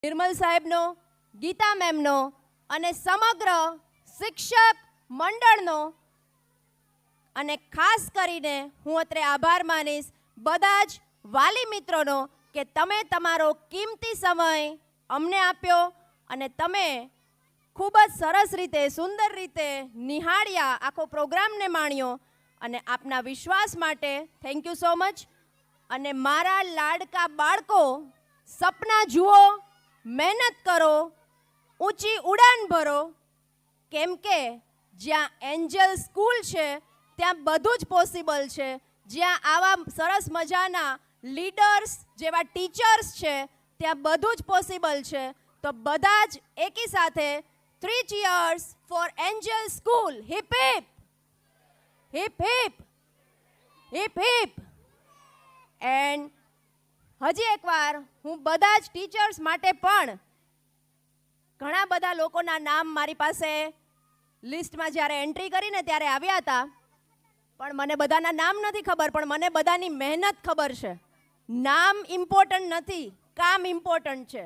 નિર્મલ સાહેબનો, ગીતા મેમનો અને સમગ્ર શિક્ષક મંડળનો અને ખાસ કરીને હું અત્રે આભાર માનીશ બધા જ વાલી મિત્રોનો કે તમે તમારો કિંમતી સમય અમને આપ્યો અને તમે ખૂબ જ સરસ રીતે સુંદર રીતે નિહાળ્યા, આખો પ્રોગ્રામને માણ્યો અને આપના વિશ્વાસ માટે થેન્ક યુ સો મચ. અને મારા લાડકા બાળકો, સપના જુઓ, મહેનત કરો, ઊંચી ઉડાન ભરો, કેમ કે જ્યાં એન્જલ સ્કૂલ છે ત્યાં બધું જ પોસિબલ છે. જ્યાં આવા સરસ મજાના લીડર્સ જેવા ટીચર્સ છે ત્યાં બધું જ પોસિબલ છે. તો બધા જ એકી સાથે 3 cheers for Angel School. Hip hip, hip hip, hip hip. And હજી એકવાર હું બધા જ ટીચર્સ માટે પણ ઘણા બધા લોકોના નામ મારી પાસે લિસ્ટમાં જ્યારે એન્ટ્રી કરીને ત્યારે આવ્યા હતા, પણ મને બધાના નામ નથી ખબર, પણ મને બધાની મહેનત ખબર છે. નામ ઇમ્પોર્ટન્ટ નથી, કામ ઇમ્પોર્ટન્ટ છે.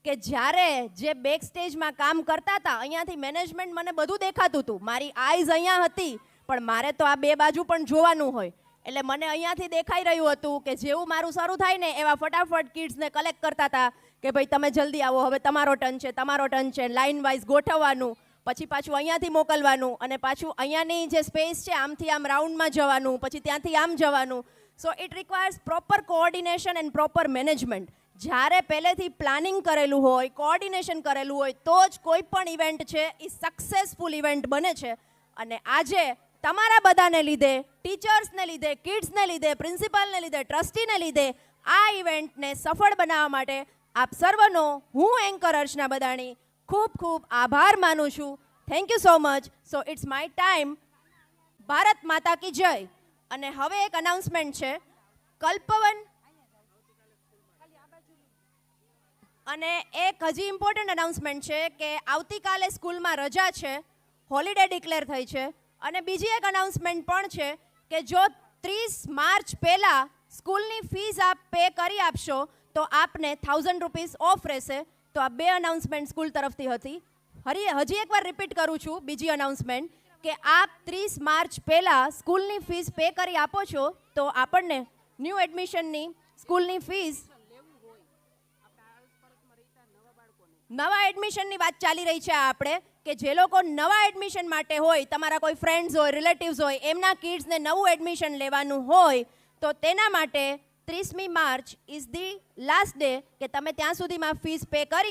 કે જ્યારે જે બેક સ્ટેજમાં કામ કરતા હતા અહીંયાથી મેનેજમેન્ટ મને બધું દેખાતું હતું, મારી આઈઝ અહીંયા હતી, પણ મારે તો આ બે બાજુ પણ જોવાનું હોય એટલે મને અહીંયાથી દેખાઈ રહ્યું હતું કે જેવું મારું શરૂ થાય ને એવા ફટાફટ કિડ્સને કલેક્ટ કરતા હતા કે ભાઈ તમે જલ્દી આવો, હવે તમારો ટર્ન છે, તમારો ટર્ન છે. લાઇન વાઇઝ ગોઠવવાનું, પછી પાછું અહીંયાથી મોકલવાનું અને પાછું અહીંયાની જે સ્પેસ છે આમથી આમ રાઉન્ડમાં જવાનું, પછી ત્યાંથી આમ જવાનું. So it requires proper coordination and proper management. જ્યારે પહેલેથી પ્લાનિંગ કરેલું હોય, કોઓર્ડિનેશન કરેલું હોય તો જ કોઈ પણ ઇવેન્ટ છે એ સક્સેસફુલ ઇવેન્ટ બને છે. અને આજે તમારા બધાને લીધે, ટીચર્સને લીધે, કિડ્સને લીધે, પ્રિન્સિપાલને લીધે, ટ્રસ્ટીને લીધે આ ઇવેન્ટને સફળ બનાવવા માટે આપ સર્વનો હું એન્કર અર્ચના બદાણી ખૂબ ખૂબ આભાર માનું છું. Thank you so much. So it's my time. Bharat Mata કી જય. અને હવે એક અનાઉન્સમેન્ટ છે. કલ્પવન અને એક હજી ઇમ્પોર્ટન્ટ અનાઉન્સમેન્ટ છે કે આવતીકાલે સ્કૂલમાં રજા છે, હોલિડે ડિક્લેર થઈ છે. અને બીજી એક અનાઉન્સમેન્ટ પણ છે કે જો 30 માર્ચ પહેલાં સ્કૂલની ફીસ આપ પે કરી આપશો તો આપને 1000 રૂપીસ ઓફ રહેશે. તો આ બે અનાઉન્સમેન્ટ સ્કૂલ તરફથી હતી. હજી એકવાર રિપીટ કરું છું બીજી અનાઉન્સમેન્ટ કે આપ 30 માર્ચ પહેલાં સ્કૂલની ફીસ પે કરી આપો છો તો આપણને ન્યૂ એડમિશનની સ્કૂલની ફીસ, નવા એડમિશનની વાત ચાલી રહી છે આપણે કે જે લોકો નવા એડમિશન માટે હોય, તમારા કોઈ ફ્રેન્ડ્સ હોય, રિલેટિવ્સ હોય, એમના કિડ્સને નવું એડમિશન લેવાનું હોય તો તેના માટે 30મી March is the last day કે તમે ત્યાં સુધીમાં ફીસ પે કરી